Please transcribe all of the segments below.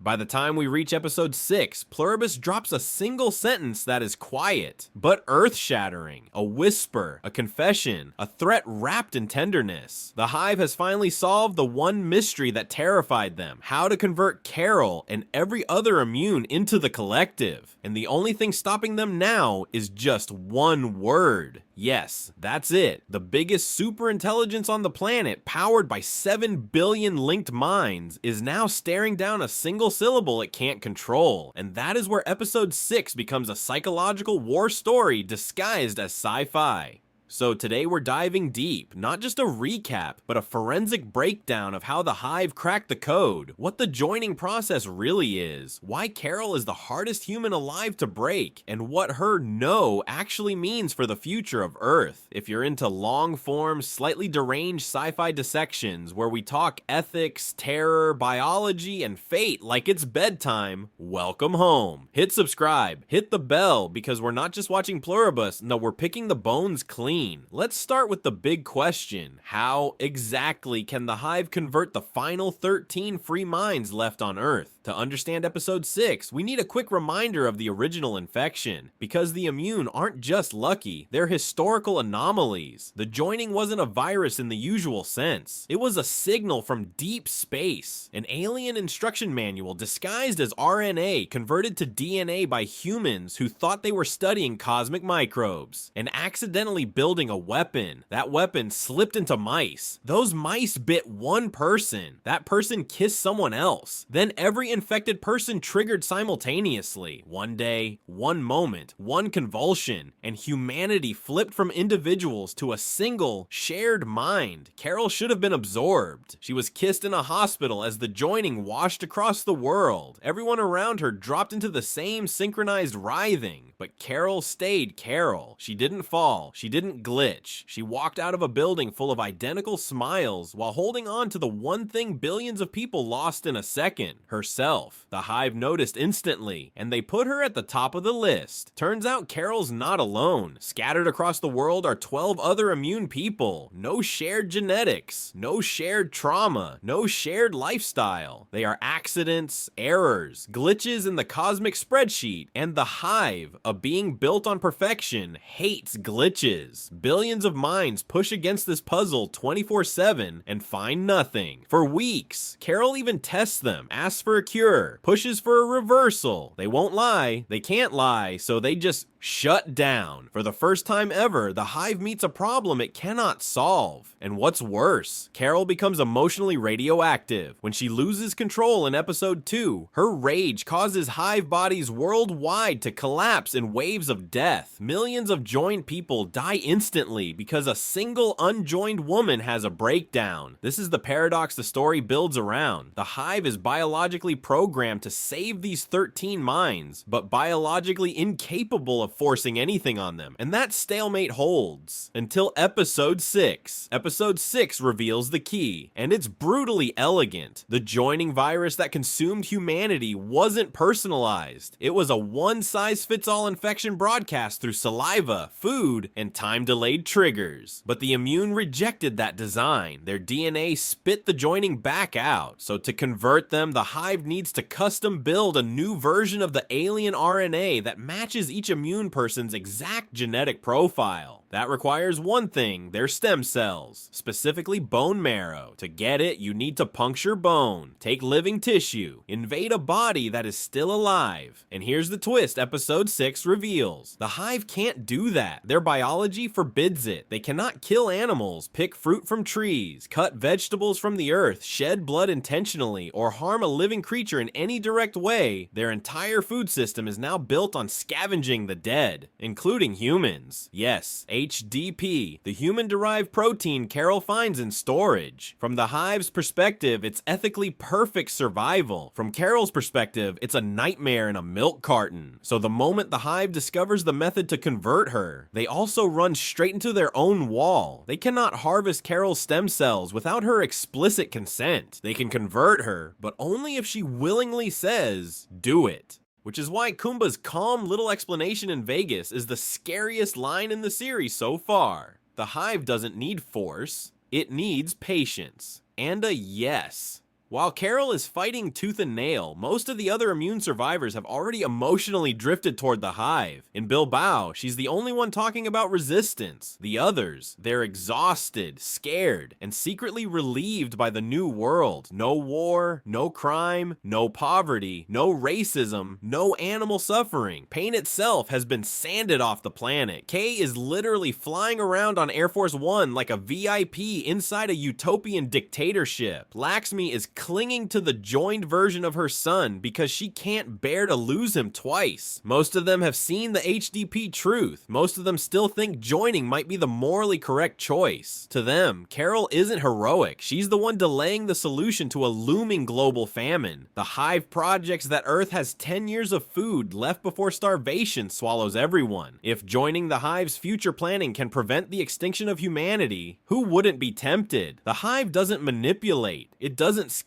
By the time we reach episode 6, Pluribus drops a single sentence that is quiet, but earth-shattering, a whisper, a confession, a threat wrapped in tenderness. The Hive has finally solved the one mystery that terrified them: how to convert Carol and every other immune into the collective. And the only thing stopping them now is just one word. Yes, that's it. The biggest super intelligence on the planet, powered by 7 billion linked minds, is now staring down a single syllable it can't control. And that is where episode 6 becomes a psychological war story disguised as sci-fi. So today we're diving deep, not just a recap, but a forensic breakdown of how the Hive cracked the code, what the joining process really is, why Carol is the hardest human alive to break, and what her no actually means for the future of Earth. If you're into long-form, slightly deranged sci-fi dissections where we talk ethics, terror, biology, and fate like it's bedtime, welcome home. Hit subscribe, hit the bell, because we're not just watching Pluribus, no, we're picking the bones clean. Let's start with the big question. How exactly can the Hive convert the final 13 free minds left on Earth? To understand episode 6, we need a quick reminder of the original infection, because the immune aren't just lucky, they're historical anomalies. The joining wasn't a virus in the usual sense. It was a signal from deep space, an alien instruction manual disguised as RNA converted to DNA by humans who thought they were studying cosmic microbes, and accidentally building a weapon. That weapon slipped into mice. Those mice bit one person. That person kissed someone else. Then every infected person triggered simultaneously. One day, one moment, one convulsion, and humanity flipped from individuals to a single, shared mind. Carol should have been absorbed. She was kissed in a hospital as the joining washed across the world. Everyone around her dropped into the same synchronized writhing, but Carol stayed Carol. She didn't fall. She didn't glitch. She walked out of a building full of identical smiles while holding on to the one thing billions of people lost in a second: herself. The Hive noticed instantly, and they put her at the top of the list. Turns out Carol's not alone. Scattered across the world are 12 other immune people. No shared genetics, no shared trauma, no shared lifestyle. They are accidents, errors, glitches in the cosmic spreadsheet, and the Hive, a being built on perfection, hates glitches. Billions of minds push against this puzzle 24/7 and find nothing. For weeks, Carol even tests them, asks for a cure, pushes for a reversal. They won't lie, they can't lie, so they just shut down. For the first time ever, the Hive meets a problem it cannot solve. And what's worse, Carol becomes emotionally radioactive. When she loses control in episode 2, her rage causes Hive bodies worldwide to collapse in waves of death. Millions of joined people die instantly because a single unjoined woman has a breakdown. This is the paradox the story builds around. The Hive is biologically programmed to save these 13 minds, but biologically incapable of forcing anything on them, and that stalemate holds until episode 6. Episode 6 reveals the key, and it's brutally elegant. The joining virus that consumed humanity wasn't personalized. It was a one-size-fits-all infection broadcast through saliva, food, and time-delayed triggers. But the immune rejected that design. Their DNA spit the joining back out. So to convert them, the Hive needs to custom build a new version of the alien RNA that matches each immune person's exact genetic profile. That requires one thing: their stem cells, specifically bone marrow. To get it, you need to puncture bone, take living tissue, invade a body that is still alive. And here's the twist episode 6 reveals: the Hive can't do that. Their biology forbids it. They cannot kill animals, pick fruit from trees, cut vegetables from the earth, shed blood intentionally, or harm a living creature in any direct way. Their entire food system is now built on scavenging the dead, including humans. Yes, HDP, the human-derived protein Carol finds in storage. From the Hive's perspective, it's ethically perfect survival. From Carol's perspective, it's a nightmare in a milk carton. So the moment the Hive discovers the method to convert her, they also run straight into their own wall. They cannot harvest Carol's stem cells without her explicit consent. They can convert her, but only if she willingly says, "Do it." Which is why Kumba's calm little explanation in Vegas is the scariest line in the series so far. The Hive doesn't need force, it needs patience. And a yes. While Carol is fighting tooth and nail, most of the other immune survivors have already emotionally drifted toward the Hive. In Bilbao, she's the only one talking about resistance. The others, they're exhausted, scared, and secretly relieved by the new world. No war, no crime, no poverty, no racism, no animal suffering. Pain itself has been sanded off the planet. Kay is literally flying around on Air Force One like a VIP inside a utopian dictatorship. Laxmi is clinging to the joined version of her son because she can't bear to lose him twice. Most of them have seen the HDP truth. Most of them still think joining might be the morally correct choice. To them, Carol isn't heroic. She's the one delaying the solution to a looming global famine. The Hive projects that Earth has 10 years of food left before starvation swallows everyone. If joining the Hive's future planning can prevent the extinction of humanity, who wouldn't be tempted? The Hive doesn't manipulate. It doesn't scheme.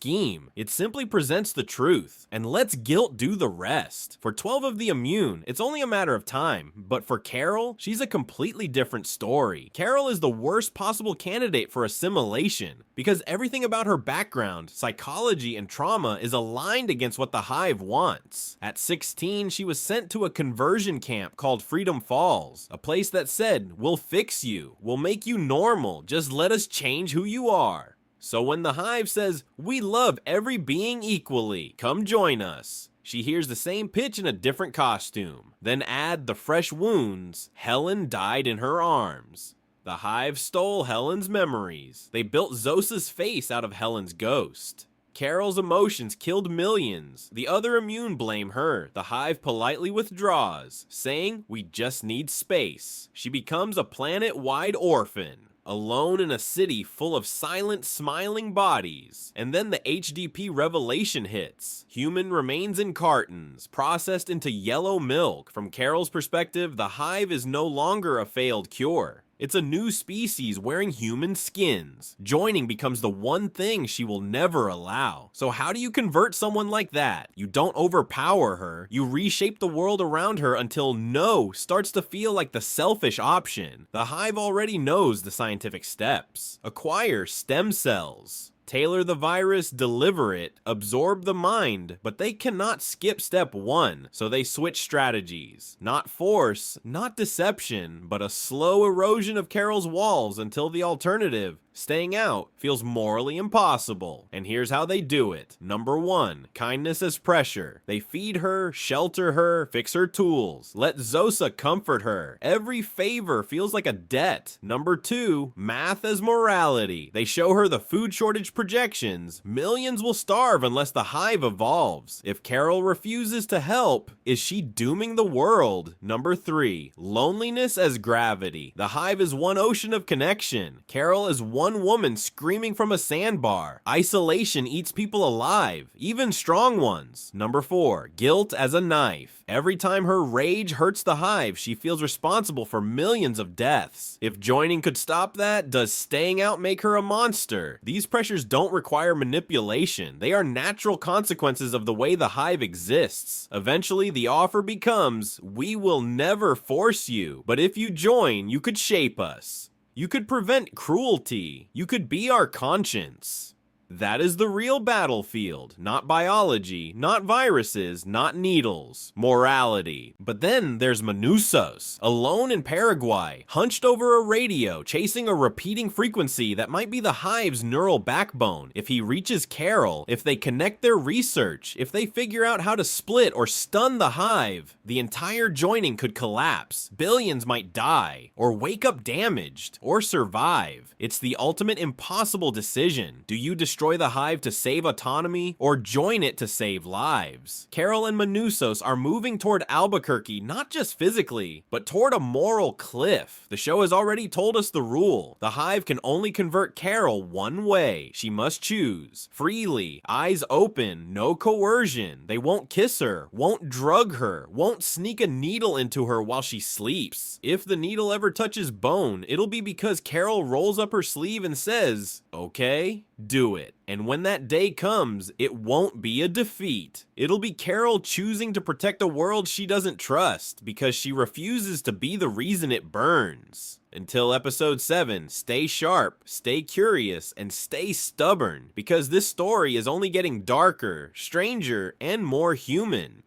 It simply presents the truth, and lets guilt do the rest. For 12 of the immune, it's only a matter of time, but for Carol, she's a completely different story. Carol is the worst possible candidate for assimilation, because everything about her background, psychology, and trauma is aligned against what the Hive wants. At 16, she was sent to a conversion camp called Freedom Falls, a place that said, "We'll fix you, we'll make you normal, just let us change who you are." So when the Hive says, "We love every being equally, come join us," she hears the same pitch in a different costume. Then add the fresh wounds, Helen died in her arms. The Hive stole Helen's memories. They built Zosa's face out of Helen's ghost. Carol's emotions killed millions. The other immune blame her. The Hive politely withdraws, saying, "We just need space." She becomes a planet-wide orphan, alone in a city full of silent, smiling bodies. And then the HDP revelation hits. Human remains in cartons, processed into yellow milk. From Carol's perspective, the Hive is no longer a failed cure. It's a new species wearing human skins. Joining becomes the one thing she will never allow. So how do you convert someone like that? You don't overpower her. You reshape the world around her until no starts to feel like the selfish option. The Hive already knows the scientific steps. Acquire stem cells. Tailor the virus, deliver it, absorb the mind, but they cannot skip step 1, so they switch strategies. Not force, not deception, but a slow erosion of Carol's walls until the alternative, staying out, feels morally impossible. And here's how they do it. Number 1, kindness as pressure. They feed her, shelter her, fix her tools. Let Zosa comfort her. Every favor feels like a debt. Number 2, math as morality. They show her the food shortage projections. Millions will starve unless the Hive evolves. If Carol refuses to help, is she dooming the world? Number 3, loneliness as gravity. The Hive is one ocean of connection. Carol is one woman screaming from a sandbar. Isolation eats people alive, even strong ones. Number 4, guilt as a knife. Every time her rage hurts the Hive, she feels responsible for millions of deaths. If joining could stop that, does staying out make her a monster? These pressures don't require manipulation. They are natural consequences of the way the Hive exists. Eventually, the offer becomes, "We will never force you, but if you join, you could shape us. You could prevent cruelty. You could be our conscience." That is the real battlefield, not biology, not viruses, not needles, morality. But then there's Manusos, alone in Paraguay, hunched over a radio, chasing a repeating frequency that might be the Hive's neural backbone. If he reaches Carol, if they connect their research, if they figure out how to split or stun the Hive, the entire joining could collapse. Billions might die, or wake up damaged, or survive. It's the ultimate impossible decision. Do you destroy the Hive to save autonomy, or join it to save lives? Carol and Manusos are moving toward Albuquerque, not just physically, but toward a moral cliff. The show has already told us the rule. The Hive can only convert Carol one way. She must choose. Freely, eyes open, no coercion. They won't kiss her, won't drug her, won't sneak a needle into her while she sleeps. If the needle ever touches bone, it'll be because Carol rolls up her sleeve and says, "Okay, do it. And when that day comes, it won't be a defeat. It'll be Carol choosing to protect a world she doesn't trust because she refuses to be the reason it burns. Until episode 7, stay sharp, stay curious, and stay stubborn, because this story is only getting darker, stranger, and more human.